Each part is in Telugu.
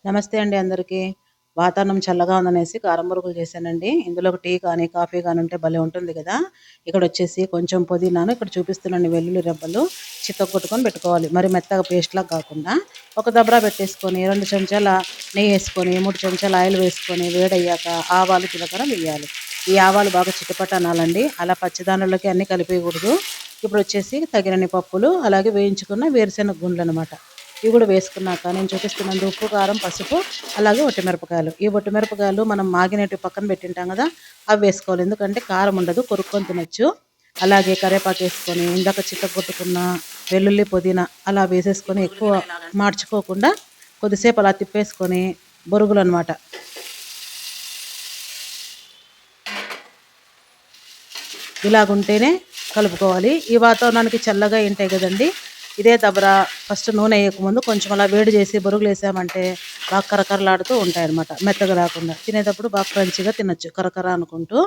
నమస్తే అండి అందరికీ. వాతావరణం చల్లగా ఉందనేసి కారం బొరుగులు చేశానండి. ఇందులో ఒక టీ కానీ, కాఫీ కానీ ఉంటే భలే ఉంటుంది కదా! ఇక్కడొచ్చేసి కొంచెం పుదీనాను ఇక్కడ చూపిస్తున్నాను వెల్లుల్లి రెబ్బలు చితక్కొట్టుకొని పెట్టుకోవాలి. మరి మెత్తగా పేస్ట్‌లాగా కాకుండా ఒక దబరా పెట్టేసుకొని 2 చెంచాల నెయ్యేసుకొని, 3 చెంచాల ఆయిల్ వేసుకొని వేడయ్యాక ఆవాలు, జీలకర్ర వెయ్యాలి. ఈ ఆవాలు బాగా చిటపటనాలండి. అలా పచ్చిదానుల్లోకి అన్నీ కలిపేయకూడదు. ఇప్పుడొచ్చేసి తగినన్ని పప్పులు, అలాగే వేయించుకున్న వేరుశెనగ గుండ్లనమాట. ఇవి కూడా వేసుకున్నాక నేను చూపిస్తున్నంత ఉప్పు, కారం, పసుపు, అలాగే ఒట్టిమిరపకాయలు. ఈ ఒట్టిమిరపకాయలు మనం మాగినట్టు పక్కన పెట్టింటాం కదా, అవి వేసుకోవాలి. ఎందుకంటే కారం ఉండదు, కొరుక్కొని తినొచ్చు. అలాగే కరివేపాకు వేసుకొని ఇందాక చితగొట్టుకున్న వెల్లుల్లి, పుదీనా అలా వేసేసుకొని ఎక్కువ మార్చుకోకుండా కొద్దిసేపు అలా తిప్పేసుకొని బొరుగులు అనమాట ఇలాగుంటేనే కలుపుకోవాలి. ఈ వాతావరణానికి చల్లగా ఉంటాయి కదండి. ఇదే దబరా ఫస్ట్ నూనె వేయకముందు కొంచెం అలా వేడి చేసి బొరుగులు వేసామంటే బాగా కరకరలాడుతూ ఉంటాయి అనమాట, మెత్తగా రాకుండా. తినేటప్పుడు బాగా క్రంచిగా తినొచ్చు కరకర అనుకుంటూ.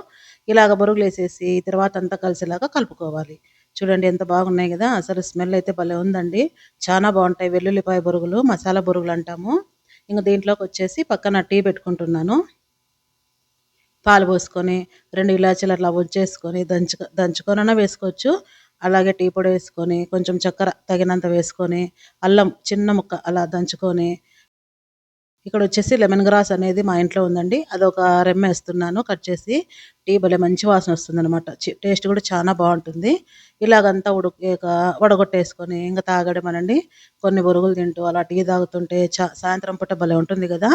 ఇలాగ బొరుగులు వేసేసి తర్వాత అంతా కలిసేలాగా కలుపుకోవాలి. చూడండి ఎంత బాగున్నాయి కదా, అసలు స్మెల్ అయితే భలే ఉందండి. చాలా బాగుంటాయి వెల్లుల్లిపాయ బొరుగులు, మసాలా బొరుగులు అంటాము. ఇంక దీంట్లోకి వచ్చేసి పక్కన టీ పెట్టుకుంటున్నాను. పాలు పోసుకొని 2 ఇలాచీలు అట్లా ఒంచేసుకొని దంచుకొనైనా వేసుకోవచ్చు. అలాగే టీ పొడి వేసుకొని, కొంచెం చక్కెర తగినంత వేసుకొని, అల్లం చిన్న ముక్క అలా దంచుకొని, ఇక్కడొచ్చేసి లెమన్ గ్రాస్ అనేది మా ఇంట్లో ఉందండి. అదొక రెమ్మేస్తున్నాను కట్ చేసి. టీ భలే మంచి వాసన వస్తుందనమాట. టేస్ట్ కూడా చాలా బావుంటుంది. ఇలాగంతా ఉడికాక వడగొట్టేసుకొని ఇంక తాగడమేనండి. కొన్ని బొరుగులు తింటూ అలా టీ తాగుతుంటే సాయంత్రం పూట భలే ఉంటుంది గదా!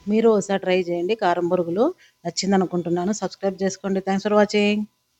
మీరు ఒకసారి ట్రై చేయండి కారం బొరుగులు. నచ్చిందనుకుంటున్నాను. సబ్స్క్రైబ్ చేసుకోండి. Thanks for watching.